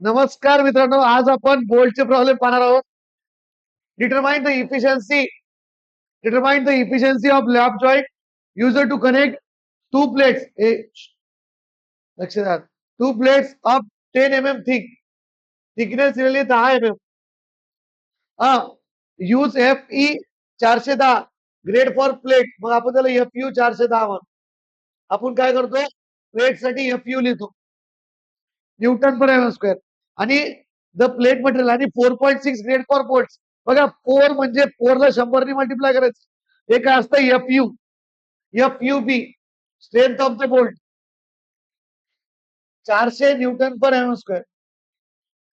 नमस्कार मित्रांनो, आज आपण बोल्टचे प्रॉब्लेम पाहणार आहोत. Determine the efficiency determine the efficiency of lap joint used to connect two plates. लक्ष द्या, two plates of 10 mm thickness दिलेली 10 mm. Use FE 410 grade for plate. मग आपण त्याला FU 410 म्हणतो. आपण काय करतो, प्लेट साठी FU लिहितो, न्यूटन पर एम स्क्वेअर. आणि द प्लेट मटेरियल आणि 4.6 ग्रेड फॉर बोल्ट. बघा, 4 म्हणजे 4 ला 100 ने मल्टिप्लाय करायचं. हे काय असतं, FUB strength of the bolt 400 newton per M square.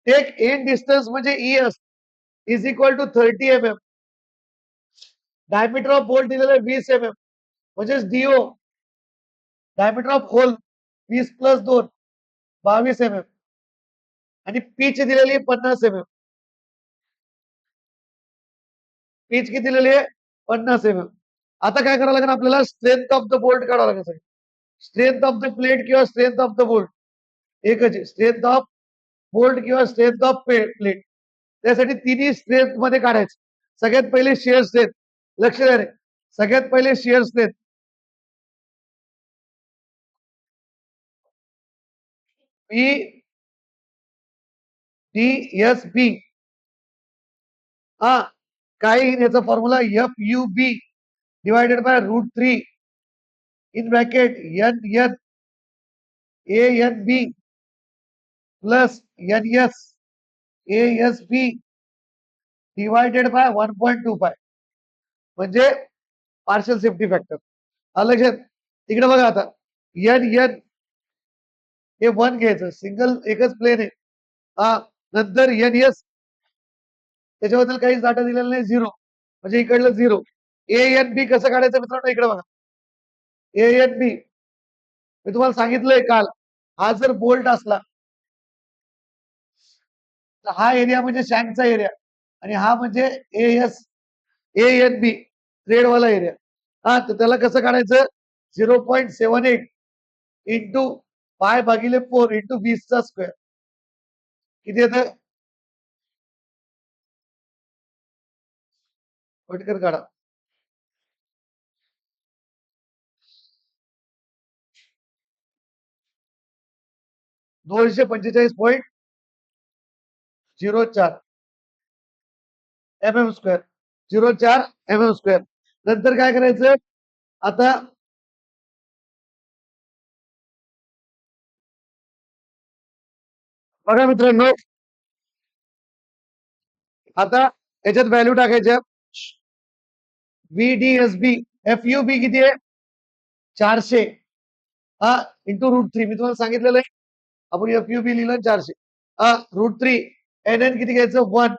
Take end distance म्हणजे ES is equal to 30 mm. Diameter of bolt दिलेलं 20 mm म्हणजे DO. Diameter of hole 20 + 2 22 mm. आणि पिच दिलेली 50 mm. पिच किती दिलेली आहे, 50 mm. आता काय करावं लागेल आपल्याला, स्ट्रेंथ ऑफ द बोल्ट काढावं लागेल. स्ट्रेंथ ऑफ द प्लेट किंवा स्ट्रेंथ ऑफ द बोल्ट एकच आहे. स्ट्रेंथ ऑफ बोल्ट किंवा स्ट्रेंथ ऑफ प्लेट, त्यासाठी तिन्ही स्ट्रेंथ मध्ये काढायचं. सगळ्यात पहिले शिअर स्ट्रेंथ. लक्ष द्या रे, सगळ्यात पहिले शिअर स्ट्रेंथ PDSB. काय याचा formula, FUB divided by √3 in bracket NNANB plus NSASB divided by 1.25 म्हणजे पार्शल सेफ्टी फॅक्टर. लक्षात, तिकडे बघा आता, NN हे 1 घ्यायचं, सिंगल एकच प्लेन आहे. नंतर NS त्याच्याबद्दल काहीच डाटा दिलेला नाही, 0 म्हणजे इकडलं 0. ANB कसं काढायचं मित्रांनो, इकडे बघा. ANB मी तुम्हाला सांगितलंय काल, हा जर बोल्ट असला तर हा एरिया म्हणजे शँकचा एरिया, आणि हा म्हणजे ANB थ्रेडवाला एरिया. तर त्याला कसं काढायचं, 0.78 इंटू पाय भागिले 4 इंटू 20 चा स्क्वेअर. किती येतं, पटकन काढा. 245.04 mm स्क्वेअर. 04 mm square. नंतर काय करायचं आता, बघा मित्रांनो, आता याच्यात व्हॅल्यू टाकायच्या. VDSB FUB किती आहे, 400 इंटू √3. मी तुम्हाला सांगितलेलं आहे, आपण FUB लिहिलं 400 √3. NN किती घ्यायचं, 1.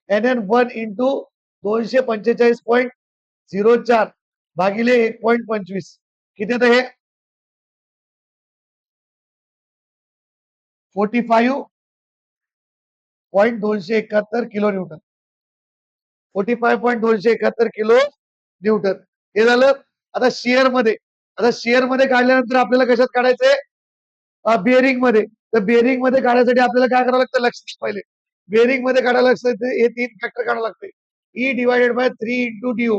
NN 1 इंटू 245.04 भागिले 1.25 किती येतं, हे 45.271 किलो न्यूटन. 45.271 kilo Newton. हे झालं. आता शेअर मध्ये काढल्यानंतर आपल्याला कशात काढायचंय, बिअरिंग मध्ये. तर बिअरिंग मध्ये काढायसाठी आपल्याला काय करावं लागतं, लक्षात पहिले बिअरिंग मध्ये काढायला लागतं, हे 3 फॅक्टर काढावं लागते. E divided by 3 into DO.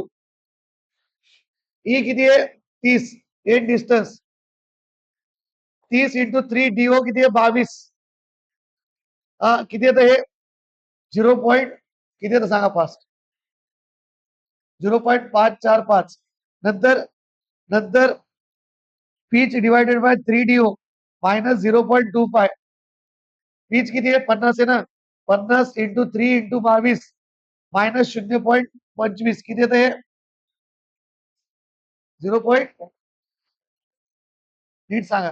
E किती आहे, 30. एंड डिस्टन्स 30 इंटू 3 DO किती आहे, 22. किती येतं हे, 0. किती येतं सांगा फास्ट, 0.545. नंतर pitch divided by 3 DO minus 0.25. Pitch किती आहे, 50 आहे ना, 50 इंटू 3 इंटू 22 मायनस 0.25 किती येतं हे, 0. नीट सांगा,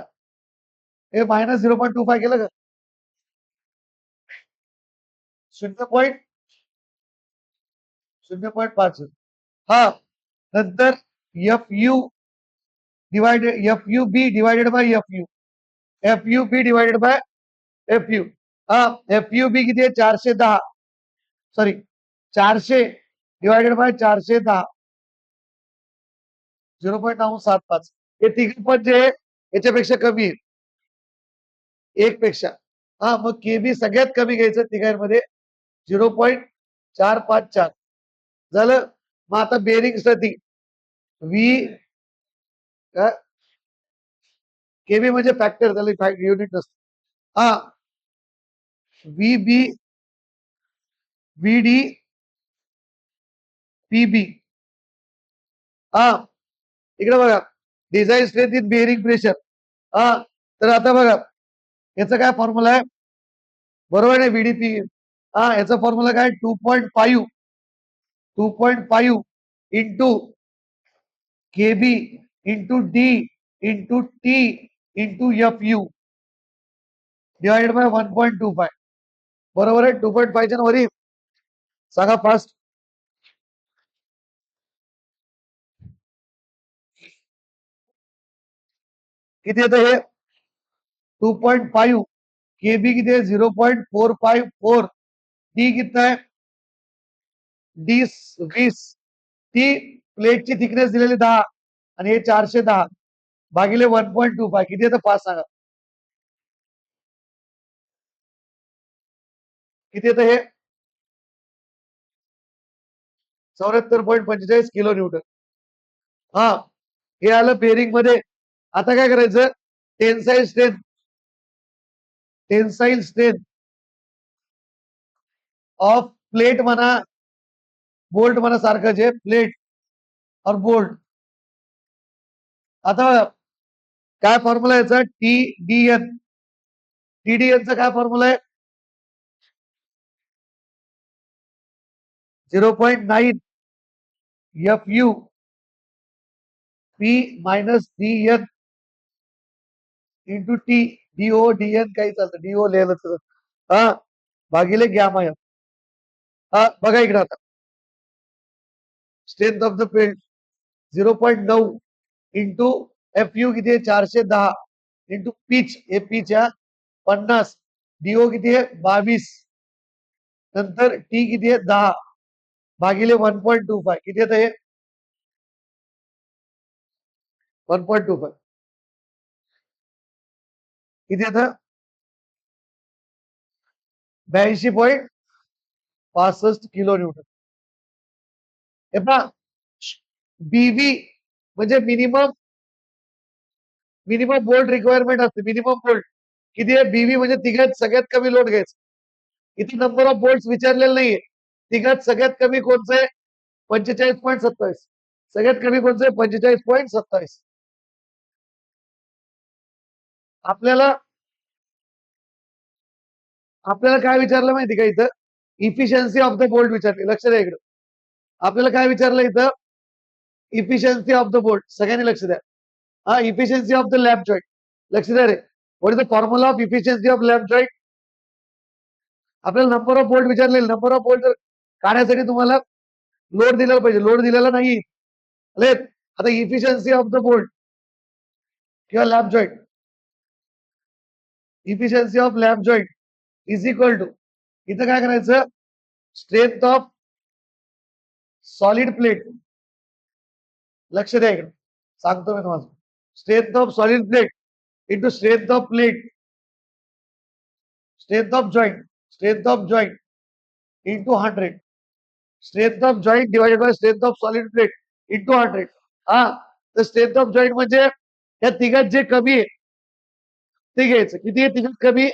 हे मायनस 0.25 केलं का, 0.5. नंतर FUB divided by FUB divided by FU. FUB किती आहे, 410. Sorry, 400 divided by 410 0.975. हे तिघ पण जे याच्यापेक्षा कमी आहे, 1 पेक्षा. हा मग केबी सगळ्यात कमी घ्यायचं तिघांमध्ये 0.454 झालं. मग आता बेरिंग साठी व्ही केबी म्हणजे फॅक्टर त्याला युनिट नसतं. हा V B V D P B. हा इकडे बघा design strength in bearing pressure. हा तर आता बघा याचा काय फॉर्म्युला आहे बरोबर आहे व्हीडीपी. हा याचा फॉर्म्युला काय 2.5 into KB into D into T into F you divided by 1.25 बरोबर आहे. 2.5 च्या वरी सांगा फास्ट किती येतं हे 2.5 केबी किती आहे 0.454 डी कितना आहे डी 20 ती प्लेटची थिकनेस दिलेली 10 आणि हे 410 भागिले 1.25 किती येतं फास्ट सांगा किती येतं हे 74.45 किलो न्यूटन. हा हे आलं बेरिंग मध्ये. आता काय करायचं टेन्साईल स्ट्रेंथ ऑफ प्लेट म्हणा बोल्ट म्हणा सारखं जे प्लेट और बोल्ट. आता काय फॉर्म्युला याचा टीडीएनचा काय फॉर्म्युला आहे 0.9 F U P minus D N into T D O D N काही चालतं डीओ लिहिलं हा भागिले गॅमा एफ. हा बघा इकडे आता strength of the field 0.9 into F you किती आहे 410 इंटू पिच हे पिच आहे 50 डीओ किती आहे 22 नंतर टी किती आहे 10 भागिले 1.25 किती येतं हे 1.25 किती येतं 82.65 किलो न्यूटन. हे पहा बीव्ही म्हणजे मिनिमम बोल्ट रिक्वायरमेंट असते मिनिमम बोल्ट किती आहे बीव्ही म्हणजे तिघात सगळ्यात कमी लोड घ्यायचं. इथे नंबर ऑफ बोल्ट विचारलेलं नाहीये तिघात सगळ्यात कमी कोणचं आहे 45.27 सगळ्यात कमी कोणचं आहे 45.27. आपल्याला आपल्याला काय विचारलं माहिती का इथं इफिशियन्सी ऑफ द बोल्ट विचारली लक्ष द्या इकडं आपल्याला काय विचारलं इथं इफिशियन्सी ऑफ द बोल्ट सगळ्यांनी लक्ष द्या. हा efficiency of the lamp joint लक्ष द्या रे what is the formula of efficiency of lamp joint. आपल्याला नंबर ऑफ बोल्ट विचारले नंबर ऑफ बोल्ट काढण्यासाठी तुम्हाला लोड दिलेला पाहिजे लोड दिलेला नाही. आता इफिशियन्सी ऑफ द बोल्ट किंवा lamp joint efficiency of lamp joint is equal to इथं काय करायचं स्ट्रेंथ ऑफ सॉलिड प्लेट लक्ष द्या इकडे सांगतो मी तुम्हाला strength of solid plate into strength of plate strength of joint into 100 strength of joint divided by strength of solid plate into 100. हा तर स्ट्रेंथ ऑफ जॉइंट म्हणजे या तिघात जे कमी आहे ते घ्यायचं किती आहे तिघात कमी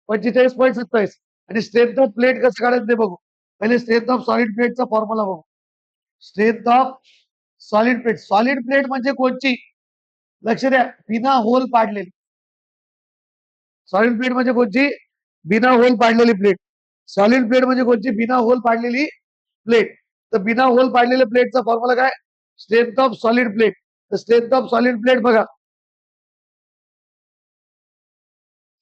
45.27 आणि स्ट्रेंथ ऑफ प्लेट कसं काढायचं ते बघू. पहिले स्ट्रेंथ ऑफ सॉलिड प्लेटचा फॉर्म्युला बघू. स्ट्रेंथ ऑफ सॉलिड प्लेट म्हणजे कोणची लक्ष द्या बिना होल पाडलेली सॉलिड प्लेट म्हणजे कोणची बिना होल पाडलेली प्लेट. सॉलिड प्लेट म्हणजे कोणची बिना होल पाडलेली प्लेट. तर बिना होल पाडलेल्या प्लेटचा फॉर्म्युला काय स्ट्रेंथ ऑफ सॉलिड प्लेट. तर स्ट्रेंथ ऑफ सॉलिड प्लेट बघा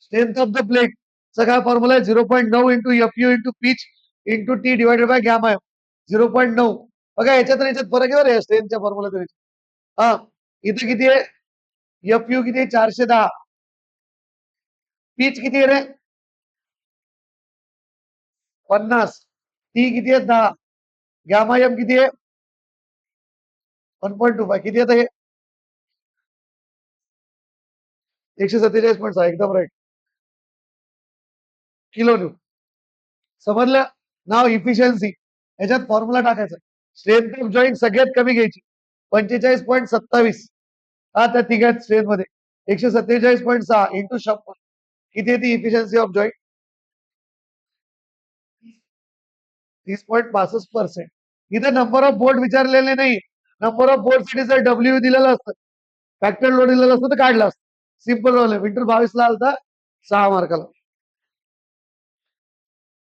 स्ट्रेंथ ऑफ द प्लेट चा काय फॉर्म्युला आहे 0.9 into F you into pitch into T divided by gamma F 0.9. बघा याच्यात फरक आहे स्ट्रेंथच्या फॉर्म्युला तरी. हा इथे किती आहे एफ यू किती आहे 410 पिच किती आहे रे 50 टी किती आहे 10 गॅमा एम किती आहे 1.25 किती येतं हे 147.6 एकदम राईट. Kilo Newton. समजलं? नाव इफिशियन्सी. याच्यात फॉर्म्युला टाकायचा. स्ट्रेंथ ऑफ जॉईंट सगळ्यात कमी घ्यायची 45.27. हा त्या तिघात स्ट्रेंथ मध्ये 147.6 इंटू 100 किती येते इफिशियन्सी ऑफ जॉईंट? 30.65%. इथं नंबर ऑफ बोल्ट विचारलेले नाही. नंबर ऑफ बोल्ट साठी जर डब्ल्यू दिलेलं असतं, फॅक्टर लोड दिलेलं असतं तर काढलं असतं. Simple problem. इंटर 22 ला आलता 6 मार्काला.